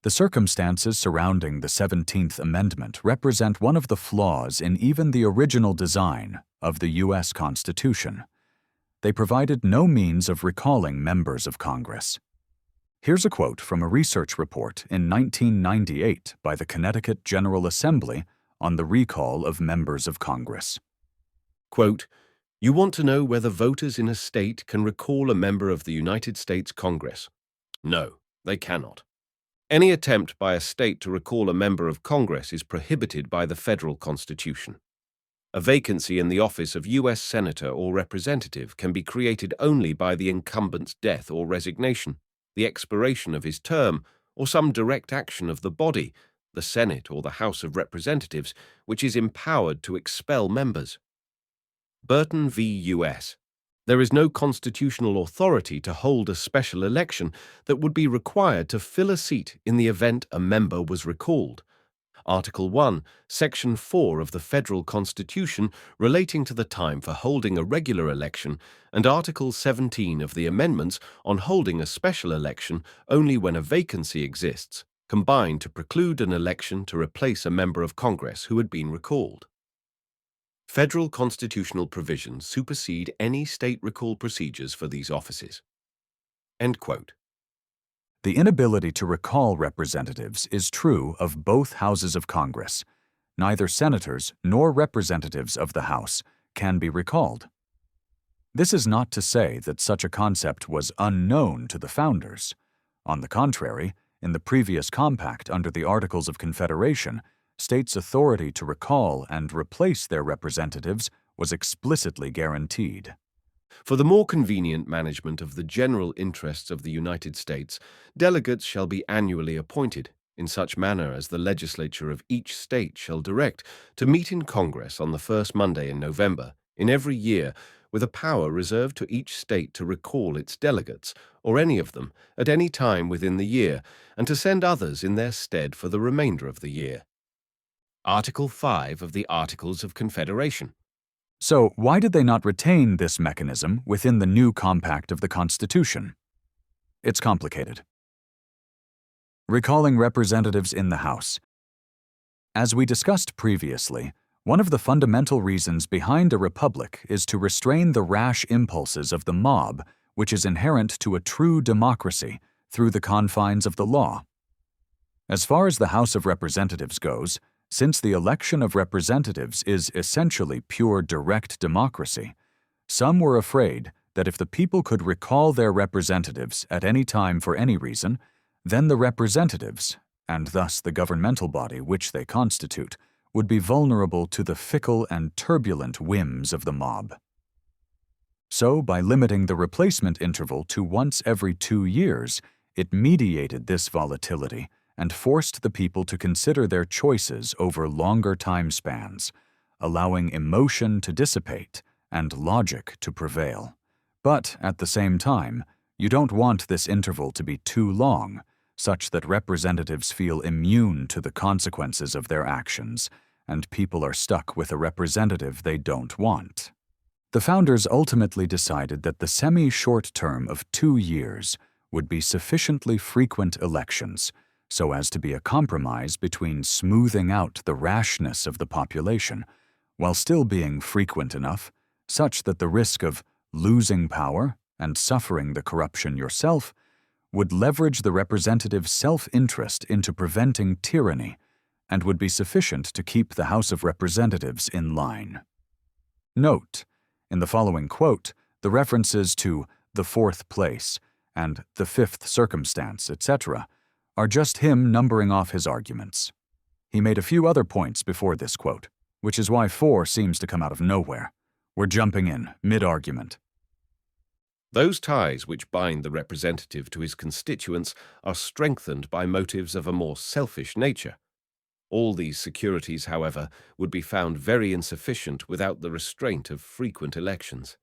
The circumstances surrounding the 17th Amendment represent one of the flaws in even the original design of the U.S. Constitution. They provided no means of recalling members of Congress. Here's a quote from a research report in 1998 by the Connecticut General Assembly on the recall of members of Congress. Quote, "You want to know whether voters in a state can recall a member of the United States Congress? No, they cannot. Any attempt by a state to recall a member of Congress is prohibited by the federal Constitution. A vacancy in the office of U.S. Senator or Representative can be created only by the incumbent's death or resignation, the expiration of his term, or some direct action of the body, the Senate or the House of Representatives, which is empowered to expel members." Burton v. U.S. There is no constitutional authority to hold a special election that would be required to fill a seat in the event a member was recalled. Article 1, Section 4 of the Federal Constitution relating to the time for holding a regular election, and Article 17 of the amendments on holding a special election only when a vacancy exists, combine to preclude an election to replace a member of Congress who had been recalled. Federal constitutional provisions supersede any state recall procedures for these offices. End quote. The inability to recall representatives is true of both houses of Congress. Neither senators nor representatives of the House can be recalled. This is not to say that such a concept was unknown to the founders. On the contrary, in the previous compact under the Articles of Confederation, states' authority to recall and replace their representatives was explicitly guaranteed. For the more convenient management of the general interests of the United States, delegates shall be annually appointed, in such manner as the legislature of each state shall direct, to meet in Congress on the first Monday in November, in every year, with a power reserved to each state to recall its delegates, or any of them, at any time within the year, and to send others in their stead for the remainder of the year. Article 5 of the Articles of Confederation. So, why did they not retain this mechanism within the new compact of the Constitution? It's complicated. Recalling representatives in the House. As we discussed previously, one of the fundamental reasons behind a republic is to restrain the rash impulses of the mob, which is inherent to a true democracy, through the confines of the law. As far as the House of Representatives goes, since the election of representatives is essentially pure direct democracy, some were afraid that if the people could recall their representatives at any time for any reason, then the representatives, and thus the governmental body which they constitute, would be vulnerable to the fickle and turbulent whims of the mob. So, by limiting the replacement interval to once every 2 years, it mediated this volatility and forced the people to consider their choices over longer time spans, allowing emotion to dissipate and logic to prevail. But, at the same time, you don't want this interval to be too long, such that representatives feel immune to the consequences of their actions, and people are stuck with a representative they don't want. The founders ultimately decided that the semi-short term of 2 years would be sufficiently frequent elections, so as to be a compromise between smoothing out the rashness of the population, while still being frequent enough, such that the risk of losing power and suffering the corruption yourself would leverage the representative's self-interest into preventing tyranny, and would be sufficient to keep the House of Representatives in line. Note, in the following quote, the references to the fourth place and the fifth circumstance, etc., are just him numbering off his arguments. He made a few other points before this quote, which is why 4 seems to come out of nowhere. We're jumping in, mid-argument. Those ties which bind the representative to his constituents are strengthened by motives of a more selfish nature. All these securities, however, would be found very insufficient without the restraint of frequent elections.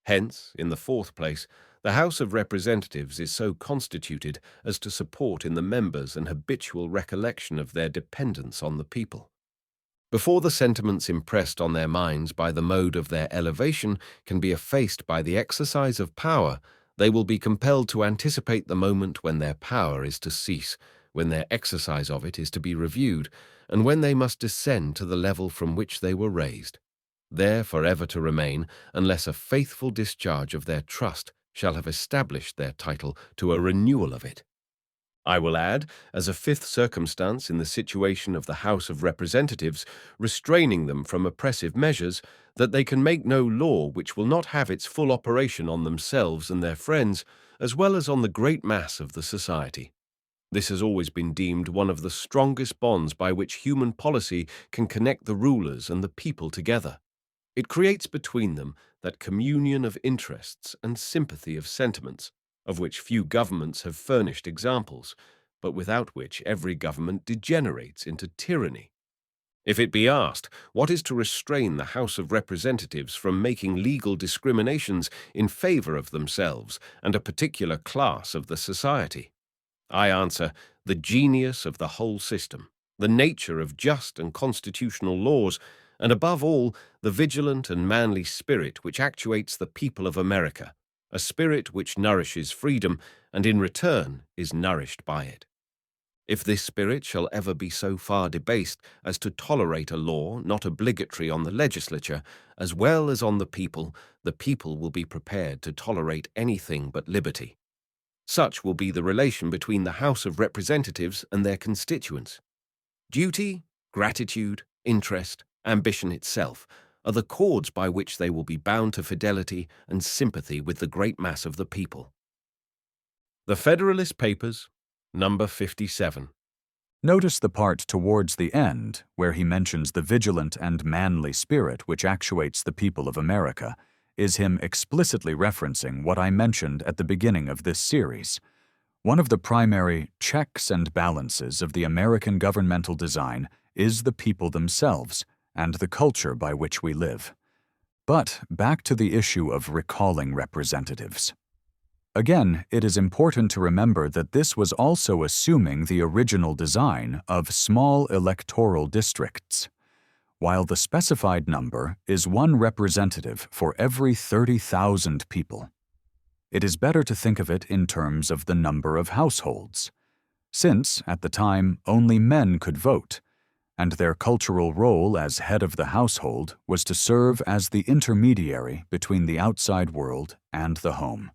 Hence, in the fourth place, the House of Representatives is so constituted as to support in the members an habitual recollection of their dependence on the people. Before the sentiments impressed on their minds by the mode of their elevation can be effaced by the exercise of power, they will be compelled to anticipate the moment when their power is to cease, when their exercise of it is to be reviewed, and when they must descend to the level from which they were raised, there forever to remain unless a faithful discharge of their trust shall have established their title to a renewal of it. I will add, as a fifth circumstance in the situation of the House of Representatives, restraining them from oppressive measures, that they can make no law which will not have its full operation on themselves and their friends, as well as on the great mass of the society. This has always been deemed one of the strongest bonds by which human policy can connect the rulers and the people together. It creates between them that communion of interests and sympathy of sentiments, of which few governments have furnished examples, but without which every government degenerates into tyranny. If it be asked, what is to restrain the House of Representatives from making legal discriminations in favor of themselves and a particular class of the society? I answer, the genius of the whole system, the nature of just and constitutional laws, and above all, the vigilant and manly spirit which actuates the people of America, a spirit which nourishes freedom and in return is nourished by it. If this spirit shall ever be so far debased as to tolerate a law not obligatory on the legislature as well as on the people will be prepared to tolerate anything but liberty. Such will be the relation between the House of Representatives and their constituents. Duty, gratitude, interest, ambition itself are the cords by which they will be bound to fidelity and sympathy with the great mass of the people. The Federalist Papers, number 57. Notice the part towards the end where he mentions the vigilant and manly spirit which actuates the people of America is him explicitly referencing what I mentioned at the beginning of this series. One of the primary checks and balances of the American governmental design is the people themselves and the culture by which we live. But back to the issue of recalling representatives. Again, it is important to remember that this was also assuming the original design of small electoral districts, while the specified number is one representative for every 30,000 people. It is better to think of it in terms of the number of households, since, at the time, only men could vote, and their cultural role as head of the household was to serve as the intermediary between the outside world and the home.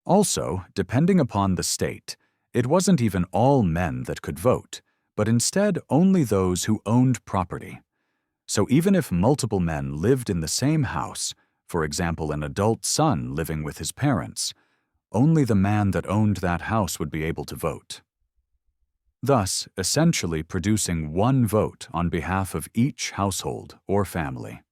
Also, depending upon the state, it wasn't even all men that could vote, but instead only those who owned property. So even if multiple men lived in the same house, for example an adult son living with his parents, only the man that owned that house would be able to vote. Thus, essentially producing one vote on behalf of each household or family.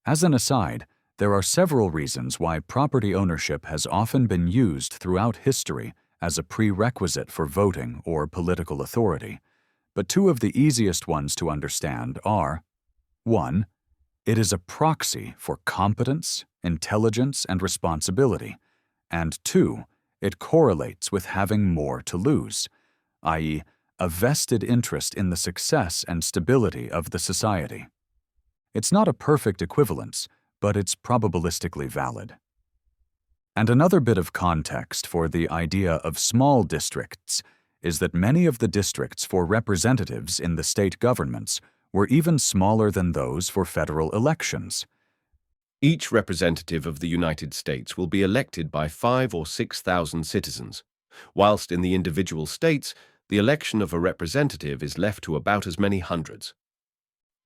As an aside, there are several reasons why property ownership has often been used throughout history as a prerequisite for voting or political authority, but two of the easiest ones to understand are: 1. It is a proxy for competence, intelligence, and responsibility, and 2. It correlates with having more to lose, i.e., a vested interest in the success and stability of the society. It's not a perfect equivalence, but it's probabilistically valid. And another bit of context for the idea of small districts is that many of the districts for representatives in the state governments were even smaller than those for federal elections. Each representative of the United States will be elected by 5,000 or 6,000 citizens, whilst in the individual states, the election of a representative is left to about as many hundreds.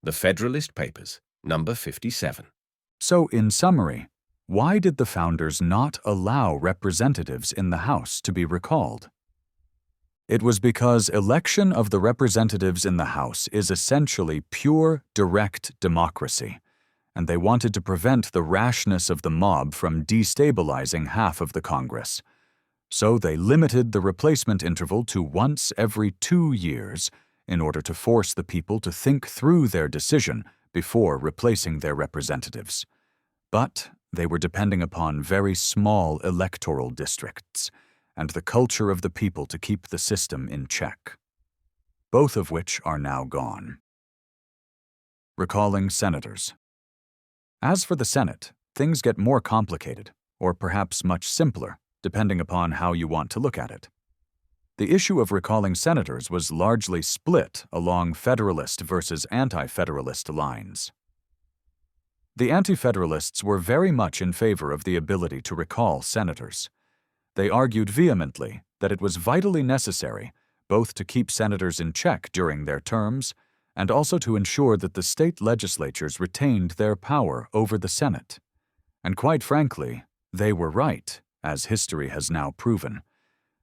The Federalist Papers, number 57. So, in summary, why did the founders not allow representatives in the House to be recalled? It was because election of the representatives in the House is essentially pure, direct democracy, and they wanted to prevent the rashness of the mob from destabilizing half of the Congress. So they limited the replacement interval to once every 2 years in order to force the people to think through their decision before replacing their representatives. But they were depending upon very small electoral districts and the culture of the people to keep the system in check, both of which are now gone. Recalling senators. As for the Senate, things get more complicated, or perhaps much simpler, depending upon how you want to look at it. The issue of recalling senators was largely split along Federalist versus Anti-Federalist lines. The Anti-Federalists were very much in favor of the ability to recall senators. They argued vehemently that it was vitally necessary both to keep senators in check during their terms and also to ensure that the state legislatures retained their power over the Senate. And quite frankly, they were right, as history has now proven.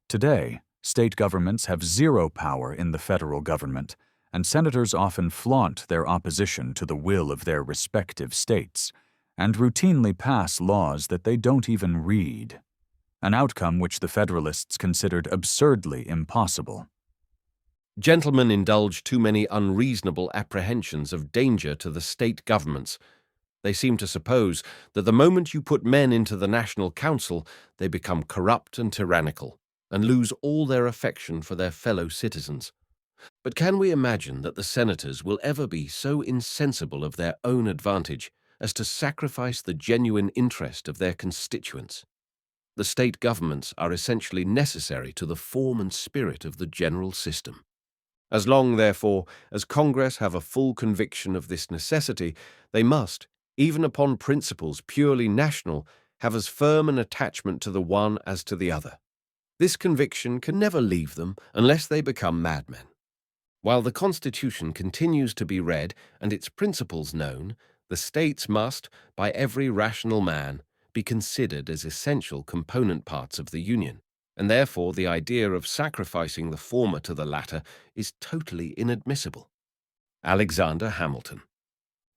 Today, state governments have zero power in the federal government, and senators often flaunt their opposition to the will of their respective states and routinely pass laws that they don't even read, an outcome which the Federalists considered absurdly impossible. Gentlemen indulge too many unreasonable apprehensions of danger to the state governments. They seem to suppose that the moment you put men into the National Council, they become corrupt and tyrannical, and lose all their affection for their fellow citizens. But can we imagine that the senators will ever be so insensible of their own advantage as to sacrifice the genuine interest of their constituents? The state governments are essentially necessary to the form and spirit of the general system. As long, therefore, as Congress have a full conviction of this necessity, they must, even upon principles purely national, have as firm an attachment to the one as to the other. This conviction can never leave them unless they become madmen. While the Constitution continues to be read and its principles known, the states must, by every rational man, be considered as essential component parts of the Union, and therefore the idea of sacrificing the former to the latter is totally inadmissible. Alexander Hamilton.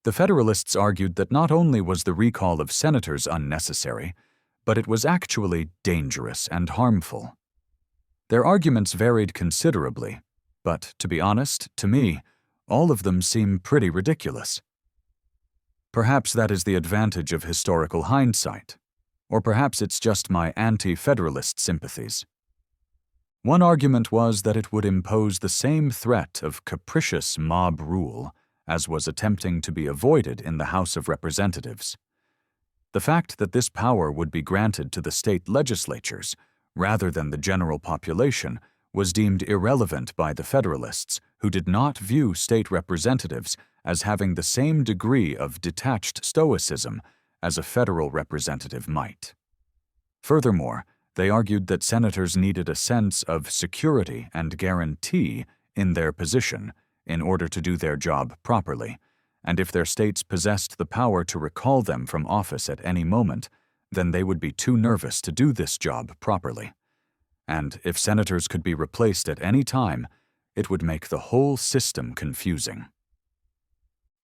The Federalists argued that not only was the recall of senators unnecessary, but it was actually dangerous and harmful. Their arguments varied considerably, but, to be honest, to me, all of them seem pretty ridiculous. Perhaps that is the advantage of historical hindsight, or perhaps it's just my anti-federalist sympathies. One argument was that it would impose the same threat of capricious mob rule as was attempting to be avoided in the House of Representatives. The fact that this power would be granted to the state legislatures rather than the general population was deemed irrelevant by the Federalists, who did not view state representatives as having the same degree of detached stoicism as a federal representative might. Furthermore, they argued that senators needed a sense of security and guarantee in their position in order to do their job properly, and if their states possessed the power to recall them from office at any moment, then they would be too nervous to do this job properly. And if senators could be replaced at any time, it would make the whole system confusing.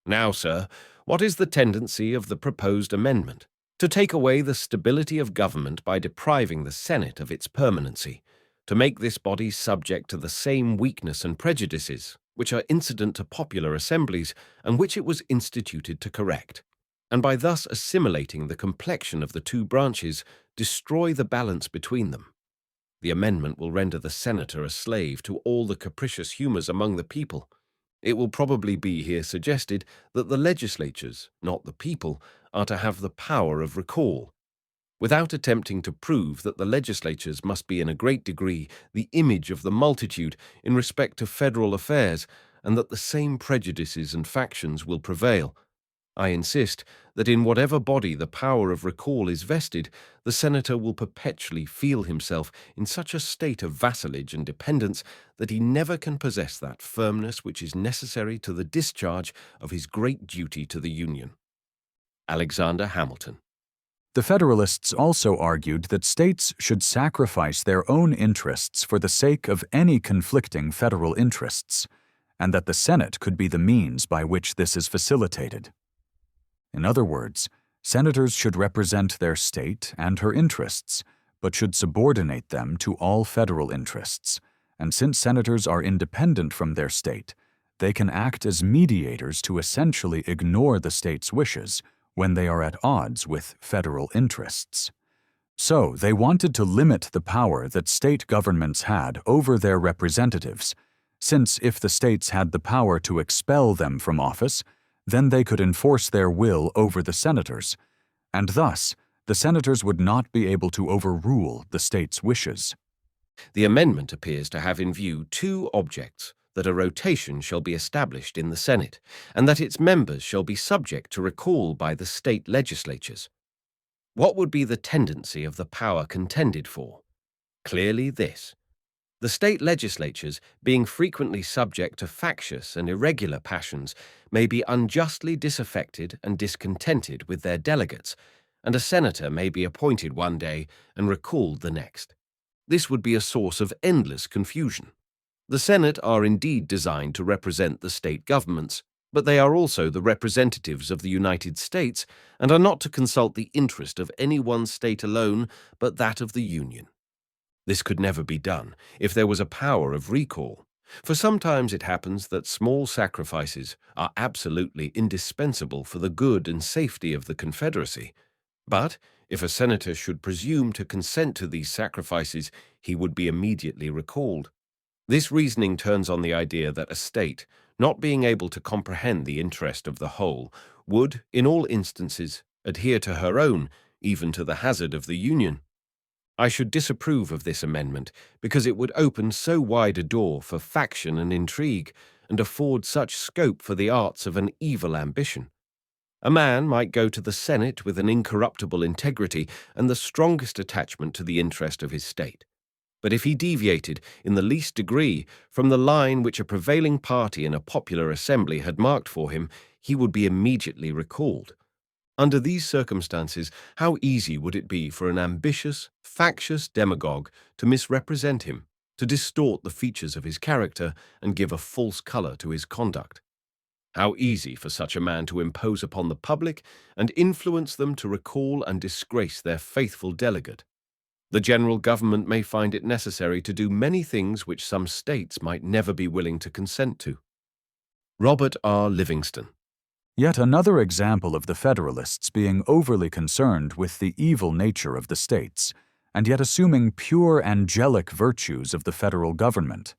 Now, sir, what is the tendency of the proposed amendment? To take away the stability of government by depriving the Senate of its permanency, to make this body subject to the same weakness and prejudices which are incident to popular assemblies and which it was instituted to correct, and by thus assimilating the complexion of the two branches, destroy the balance between them. The amendment will render the senator a slave to all the capricious humors among the people. It will probably be here suggested that the legislatures, not the people, are to have the power of recall, without attempting to prove that the legislatures must be in a great degree the image of the multitude in respect to federal affairs, and that the same prejudices and factions will prevail. I insist that in whatever body the power of recall is vested, the senator will perpetually feel himself in such a state of vassalage and dependence that he never can possess that firmness which is necessary to the discharge of his great duty to the Union. Alexander Hamilton. The Federalists also argued that states should sacrifice their own interests for the sake of any conflicting federal interests, and that the Senate could be the means by which this is facilitated. In other words, senators should represent their state and her interests, but should subordinate them to all federal interests, and since senators are independent from their state, they can act as mediators to essentially ignore the state's wishes when they are at odds with federal interests. So they wanted to limit the power that state governments had over their representatives, since if the states had the power to expel them from office, then they could enforce their will over the senators, and thus the senators would not be able to overrule the state's wishes. The amendment appears to have in view two objects: that a rotation shall be established in the Senate, and that its members shall be subject to recall by the state legislatures. What would be the tendency of the power contended for? Clearly this: the state legislatures, being frequently subject to factious and irregular passions, may be unjustly disaffected and discontented with their delegates, and a senator may be appointed one day and recalled the next. This would be a source of endless confusion. The Senate are indeed designed to represent the state governments, but they are also the representatives of the United States and are not to consult the interest of any one state alone, but that of the Union. This could never be done if there was a power of recall, for sometimes it happens that small sacrifices are absolutely indispensable for the good and safety of the Confederacy. But if a senator should presume to consent to these sacrifices, he would be immediately recalled. This reasoning turns on the idea that a state, not being able to comprehend the interest of the whole, would, in all instances, adhere to her own, even to the hazard of the Union. I should disapprove of this amendment because it would open so wide a door for faction and intrigue, and afford such scope for the arts of an evil ambition. A man might go to the Senate with an incorruptible integrity and the strongest attachment to the interest of his state. But if he deviated, in the least degree, from the line which a prevailing party in a popular assembly had marked for him, he would be immediately recalled. Under these circumstances, how easy would it be for an ambitious, factious demagogue to misrepresent him, to distort the features of his character and give a false color to his conduct? How easy for such a man to impose upon the public and influence them to recall and disgrace their faithful delegate. The general government may find it necessary to do many things which some states might never be willing to consent to. Robert R. Livingston. Yet another example of the Federalists being overly concerned with the evil nature of the states, and yet assuming pure angelic virtues of the federal government,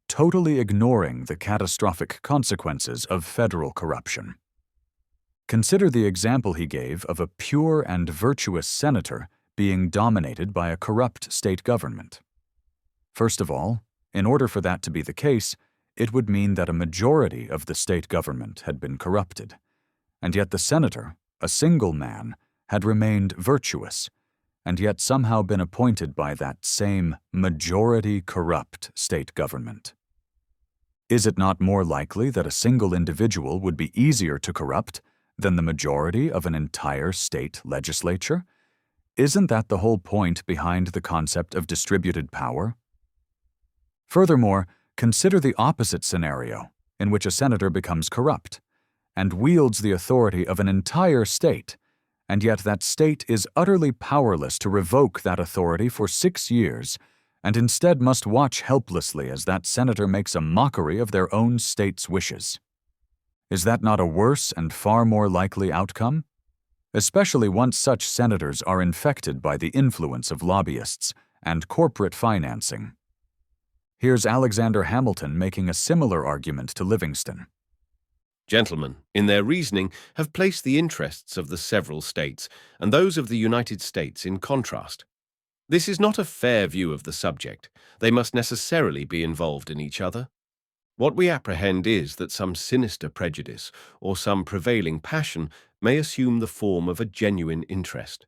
totally ignoring the catastrophic consequences of federal corruption. Consider the example he gave of a pure and virtuous senator being dominated by a corrupt state government. First of all, in order for that to be the case, it would mean that a majority of the state government had been corrupted, and yet the senator, a single man, had remained virtuous, and yet somehow been appointed by that same majority corrupt state government. Is it not more likely that a single individual would be easier to corrupt than the majority of an entire state legislature? Isn't that the whole point behind the concept of distributed power? Furthermore, consider the opposite scenario, in which a senator becomes corrupt and wields the authority of an entire state, and yet that state is utterly powerless to revoke that authority for 6 years, and instead must watch helplessly as that senator makes a mockery of their own state's wishes. Is that not a worse and far more likely outcome? Especially once such senators are infected by the influence of lobbyists and corporate financing. Here's Alexander Hamilton making a similar argument to Livingston. Gentlemen, in their reasoning, have placed the interests of the several states and those of the United States in contrast. This is not a fair view of the subject. They must necessarily be involved in each other. What we apprehend is that some sinister prejudice or some prevailing passion may assume the form of a genuine interest.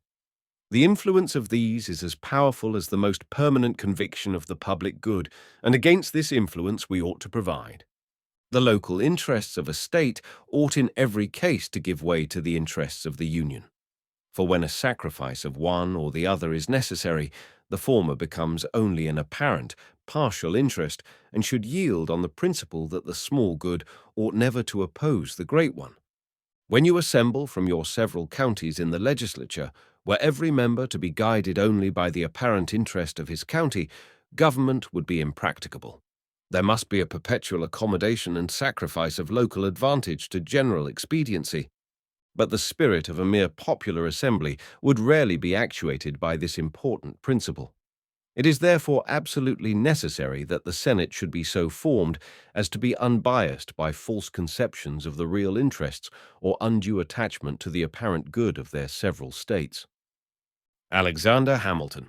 The influence of these is as powerful as the most permanent conviction of the public good, and against this influence we ought to provide. The local interests of a state ought in every case to give way to the interests of the Union. For when a sacrifice of one or the other is necessary, the former becomes only an apparent, partial interest, and should yield on the principle that the small good ought never to oppose the great one. When you assemble from your several counties in the legislature, were every member to be guided only by the apparent interest of his county, government would be impracticable. There must be a perpetual accommodation and sacrifice of local advantage to general expediency. But the spirit of a mere popular assembly would rarely be actuated by this important principle. It is therefore absolutely necessary that the Senate should be so formed as to be unbiased by false conceptions of the real interests or undue attachment to the apparent good of their several states. Alexander Hamilton.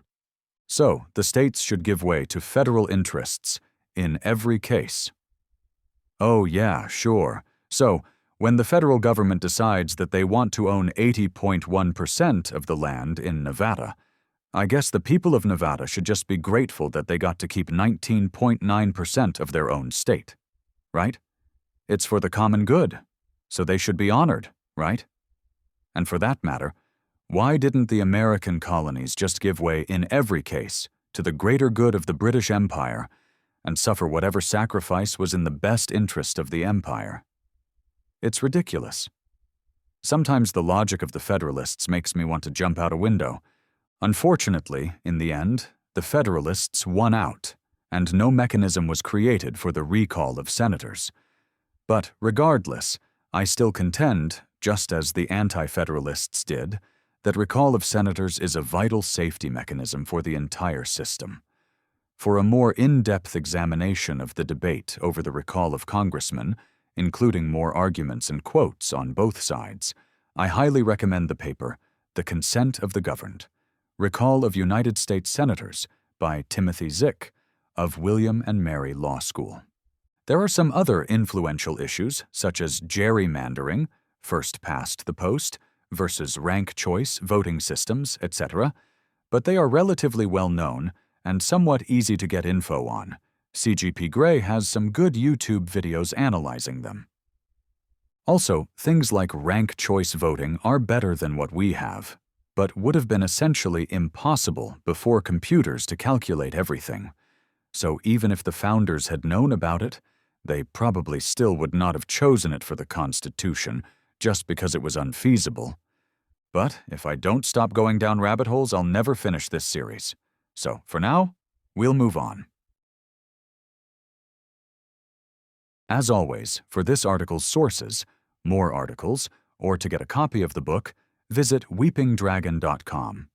So, the states should give way to federal interests in every case. Oh yeah, sure. So, when the federal government decides that they want to own 80.1% of the land in Nevada, I guess the people of Nevada should just be grateful that they got to keep 19.9% of their own state, right? It's for the common good, so they should be honored, right? And for that matter, why didn't the American colonies just give way in every case to the greater good of the British Empire and suffer whatever sacrifice was in the best interest of the empire? It's ridiculous. Sometimes the logic of the Federalists makes me want to jump out a window. Unfortunately, in the end, the Federalists won out, and no mechanism was created for the recall of senators. But regardless, I still contend, just as the Anti-Federalists did, that recall of senators is a vital safety mechanism for the entire system. For a more in-depth examination of the debate over the recall of congressmen, including more arguments and quotes on both sides, I highly recommend the paper, The Consent of the Governed, Recall of United States Senators by Timothy Zick of William and Mary Law School. There are some other influential issues, such as gerrymandering, first past the post, versus rank choice voting systems, etc., but they are relatively well known and somewhat easy to get info on. CGP Grey has some good YouTube videos analyzing them. Also, things like rank choice voting are better than what we have, but would have been essentially impossible before computers to calculate everything. So even if the founders had known about it, they probably still would not have chosen it for the Constitution just because it was unfeasible. But if I don't stop going down rabbit holes, I'll never finish this series. So for now, we'll move on. As always, for this article's sources, more articles, or to get a copy of the book, visit weepingdragon.com.